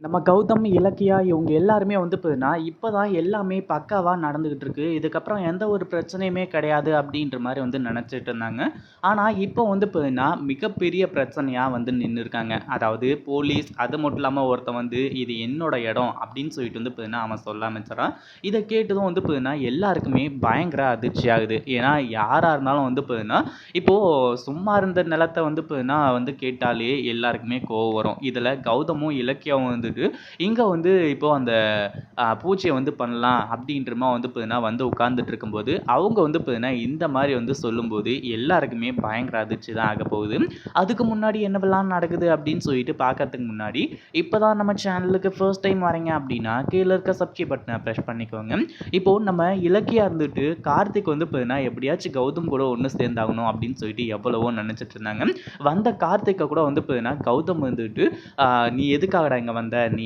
நம்ம கௌதம், இலக்கியா இவங்க எல்லாருமே வந்து பார்த்தீங்கன்னா, இப்ப தான் எல்லாமே பக்காவா நடந்துகிட்டு இருக்கு. இதுக்கப்புறம் எந்த ஒரு பிரச்சனையுமே கிடையாது அப்படின்ற மாரி வந்து நெனச்சுட்டு இருந்தாங்க. ஆனா, இப்போ வந்து பார்த்தீங்கன்னா, மிகப்பெரிய பிரச்சனையா வந்து நின்னுருக்காங்க. அதாவது போலீஸ் அது மட்டும் இல்லாம ஒருத்தன் வந்து இது என்னோட இடம் அப்படின்னு சொல்லிட்டு வந்து பார்த்தீங்கன்னா, அவன் சொல்ல ஆரம்பிச்சுறான். இத கேட்டதும் வந்து பார்த்தீங்கன்னா, எல்லாருக்குமே பயங்கர அதிர்ச்சி ஆகுது. ஏன்னா, யாரா இருந்தாலும் வந்து பார்த்தீங்கன்னா, இப்போ சும்மா இருந்த நிலத்த வந்து பார்த்தீங்கன்னா வந்து கேட்டாலே எல்லாருக்குமே கோவம் வரும். இதுல கௌதமும், இலக்கியாவும் வந்துட்டு இங்க வந்து இப்போ அந்த பூஜைய வந்து பண்ணலாம் அப்படின்றமா வந்து பார்த்தீங்கன்னா வந்து உட்கார்ந்துட்டு இருக்கும்போது, அவங்க வந்து பார்த்தீங்கன்னா இந்த மாரி வந்து சொல்லும்போது எல்லாருக்குமே பயங்கர அதிர்ச்சி தான் ஆகப்போகுது. அதுக்கு முன்னாடி என்னவெல்லாம் நடக்குது அப்படின்னு சொல்லிட்டு பார்க்கறதுக்கு முன்னாடி, இப்பதான் நம்ம சேனலுக்கு ஃபர்ஸ்ட் டைம் வரீங்க அப்படின்னா, கீழ இருக்க சப்ஸ்கிரைப் பட்டன பிரஸ் பண்ணிக்கோங்க. இப்போ நம்ம இலக்கியா இருந்துட்டு கார்த்திக் வந்து பார்த்தீங்கன்னா எப்படியாச்சும் கௌதம் கூட ஒண்ணு சேர்ந்தாகணும் அப்படின்னு சொல்லிட்டு எவ்வளவோ நினைச்சிட்டு இருந்தாங்க. வந்த கார்த்திக்க கூட வந்து பார்த்தீங்கன்னா கௌதம் வந்துட்டு நீ எதுக்காகடா இங்க வந்த? நீ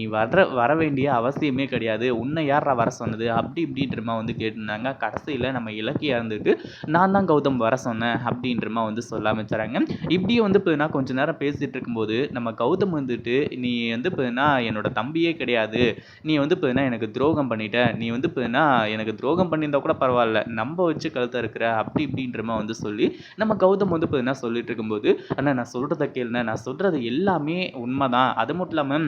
வர வேண்டிய அவசியமே கிடையாது. உன்னை யார்றா வர சொன்னது? அப்படி இப்படின்றமா வந்து கேட்டிருந்தாங்க. கடைசியில நம்ம இலக்கியா இருந்துட்டு, நான் தான் கௌதம் வர சொன்னேன் அப்படின்றமா வந்து சொல்ல ஆரம்பிச்சுறாங்க. இப்படியே வந்து பார்த்தீங்கன்னா, கொஞ்ச நேரம் பேசிட்டு இருக்கும்போது, நம்ம கௌதம் வந்துட்டு, நீ வந்து பார்த்தீங்கன்னா என்னோட தம்பியே கிடையாது. நீ வந்து பார்த்தீங்கன்னா எனக்கு துரோகம் பண்ணிட்ட. நீ வந்து பார்த்தீங்கன்னா எனக்கு துரோகம் பண்ணியிருந்தா கூட பரவால்ல. நம்ப வச்சு கழுத்த அறுக்குற அப்படி இப்படின்றமா வந்து சொல்லி, நம்ம கௌதம் வந்து பார்த்தீங்கன்னா சொல்லிட்டு இருக்கும்போது, அண்ணா நான் சொல்றத கேளுண்ண. நான் சொல்றது எல்லாமே உண்மதான். அது மட்டும் இல்லாம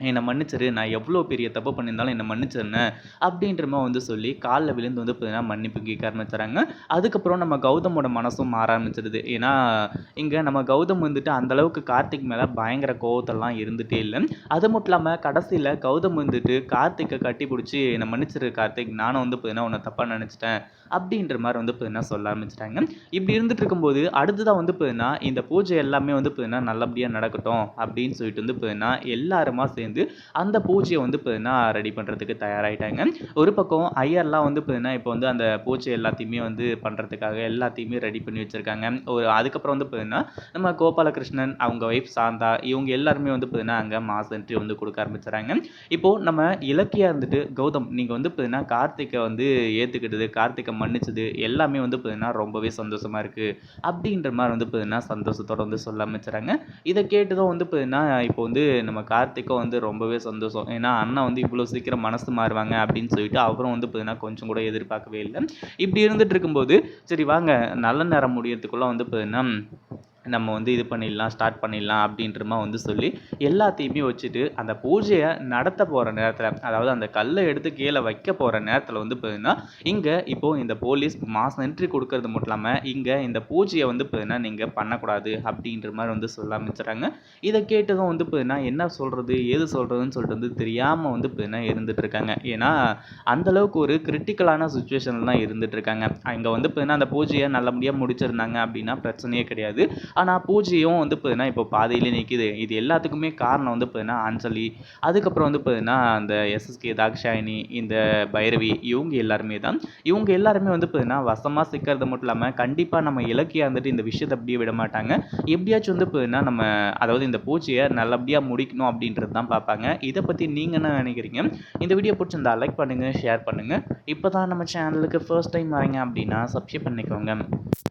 என்ன மன்னிச்சிரு. நான் எவ்வளோ பெரிய தப்பு பண்ணியிருந்தாலும் என்ன மன்னிச்சிருண்ண. அப்படின்ற வந்து சொல்லி கால்ல விழுந்து வந்து பார்த்தீங்கன்னா, மன்னிப்பு கேட்க ஆரம்பிச்சுறாங்க. அதுக்கப்புறம் நம்ம கௌதமோட மனசும் மாற ஆரம்பிச்சிடுது. ஏன்னா, இங்க நம்ம கௌதம் வந்துட்டு அந்த அளவுக்கு கார்த்திக் மேல பயங்கர கோவத்தெல்லாம் இருந்துட்டே இல்ல. அது மட்டும் இல்லாம கடைசியில கௌதம் வந்துட்டு கார்த்திக்க கட்டிப்புடிச்சு, "என்ன மன்னிச்சிரு கார்த்திக். நானும் வந்து பார்த்தீங்கன்னா உன்ன தப்பா நெனச்சுட்டேன்." அப்படின்ற மாரி வந்து பார்த்தீங்கன்னா சொல்ல ஆரம்பிச்சுட்டாங்க. இப்படி இருந்துட்டு இருக்கும்போது, அடுத்ததா வந்து பார்த்தீங்கன்னா, இந்த பூஜை எல்லாமே வந்து பார்த்தீங்கன்னா நல்லபடியா நடக்கட்டும் அப்படின்னு சொல்லிட்டு வந்து பார்த்தீங்கன்னா, எல்லாருமா சேர்ந்து அந்த பூஜைய வந்து பார்த்தீங்கன்னா ரெடி பண்றதுக்கு தயாராயிட்டாங்க. ஒரு பக்கம் ஐயர்லாம் வந்து பார்த்தீங்கன்னா, இப்போ வந்து அந்த பூஜை எல்லாத்தையுமே வந்து பண்றதுக்காக எல்லாத்தையுமே ரெடி பண்ணி வச்சிருக்காங்க. அதுக்கப்புறம் வந்து பார்த்தீங்கன்னா, நம்ம கோபாலகிருஷ்ணன், அவங்க ஒய்ஃப் சாந்தா இவங்க எல்லாருமே வந்து பார்த்தீங்கன்னா, அங்க மாஸ் என்ட்ரி வந்து குடுக்க ஆரம்பிச்சுறாங்க. இப்போ நம்ம இலக்கியா இருந்துட்டு, கௌதம் நீங்க வந்து பார்த்தீங்கன்னா, கார்த்திக்க வந்து ஏத்துக்கிட்டது, கார்த்திக்க மன்னிச்சது எல்லாமே வந்து பார்த்தீங்கன்னா, ரொம்பவே சந்தோஷமா இருக்கு. அப்படின்ற மாரி வந்து பார்த்தீங்கன்னா, சந்தோஷத்தோட வந்து சொல்ல ஆரம்பிச்சுறாங்க. இத கேட்டதும் வந்து பார்த்தீங்கன்னா, இப்போ வந்து நம்ம கார்த்திக்கும் வந்து ரொம்பவே சந்தோஷம். ஏன்னா, அண்ணன் வந்து இவ்வளோ சீக்கிரம் மனசு மாறுவாங்க அப்படின்னு சொல்லிட்டு அவரும் வந்து பார்த்தீங்கன்னா, கொஞ்சம் கூட எதிர்பார்க்கவே இல்ல. இப்படி இருந்துட்டு இருக்கும்போது, சரி வாங்க நல்ல நேரம் முடியறதுக்குள்ள வந்து பார்த்தீங்கன்னா நம்ம வந்து இது பண்ணிடலாம், ஸ்டார்ட் பண்ணிடலாம் அப்படின்ற மாரி வந்து சொல்லி, எல்லாத்தையுமே வச்சுட்டு, அந்த பூஜைய நடத்த போற நேரத்தில, அதாவது அந்த கல்ல எடுத்து கீழ வைக்க போற நேரத்தில வந்து பார்த்தீங்கன்னா, இங்க இப்போ இந்த போலீஸ் மாஸ் என்ட்ரி குடுக்கறது மட்டும் இல்லாம, இங்க இந்த பூஜைய வந்து பார்த்தீங்கன்னா, நீங்க பண்ணக்கூடாது அப்படின்ற மாரி வந்து சொல்ல ஆரம்பிச்சுறாங்க. இத கேட்டதும் வந்து பார்த்தீங்கன்னா, என்ன சொல்றது? ஏது சொல்றதுன்னு சொல்லிட்டு வந்து தெரியாம வந்து பார்த்தீங்கன்னா இருந்துட்டு இருக்காங்க. ஏன்னா, அந்த அளவுக்கு ஒரு கிரிட்டிக்கலான சிச்சுவேஷன்ல தான் இருந்துட்டு இருக்காங்க. இங்க வந்து பார்த்தீங்கன்னா, அந்த பூஜைய நல்லபடியா முடிச்சிருந்தாங்க அப்படின்னா பிரச்சனையே கிடையாது. ஆனா பூஜையும் வந்து பார்த்தீங்கன்னா, இப்போ பாதியிலே நிக்குது. இது எல்லாத்துக்குமே காரணம் வந்து பார்த்தீங்கன்னா, அஞ்சலி. அதுக்கப்புறம் வந்து பார்த்தீங்கன்னா, அந்த எஸ்எஸ்கே, தாக்ஷாயினி, இந்த பைரவி இவங்க எல்லாருமே தான். இவங்க எல்லாருமே வந்து பார்த்தீங்கன்னா, வசமா சிக்கிறது மட்டும் இல்லாம, கண்டிப்பா நம்ம இலக்கியா வந்துட்டு இந்த விஷயத்த அப்படியே விட மாட்டாங்க. எப்படியாச்சும் வந்து பார்த்தீங்கன்னா, நம்ம அதாவது இந்த பூஜைய நல்லபடியா முடிக்கணும் அப்படின்றது தான் பார்ப்பாங்க. இத பத்தி நீங்க என்ன நினைக்கிறீங்க? இந்த வீடியோ புடிச்சிருந்தா லைக் பண்ணுங்க, ஷேர் பண்ணுங்க. இப்பதான் நம்ம சேனலுக்கு ஃபர்ஸ்ட் டைம் வரீங்க அப்படின்னா, சப்ஸ்கிரைப் பண்ணிக்கோங்க.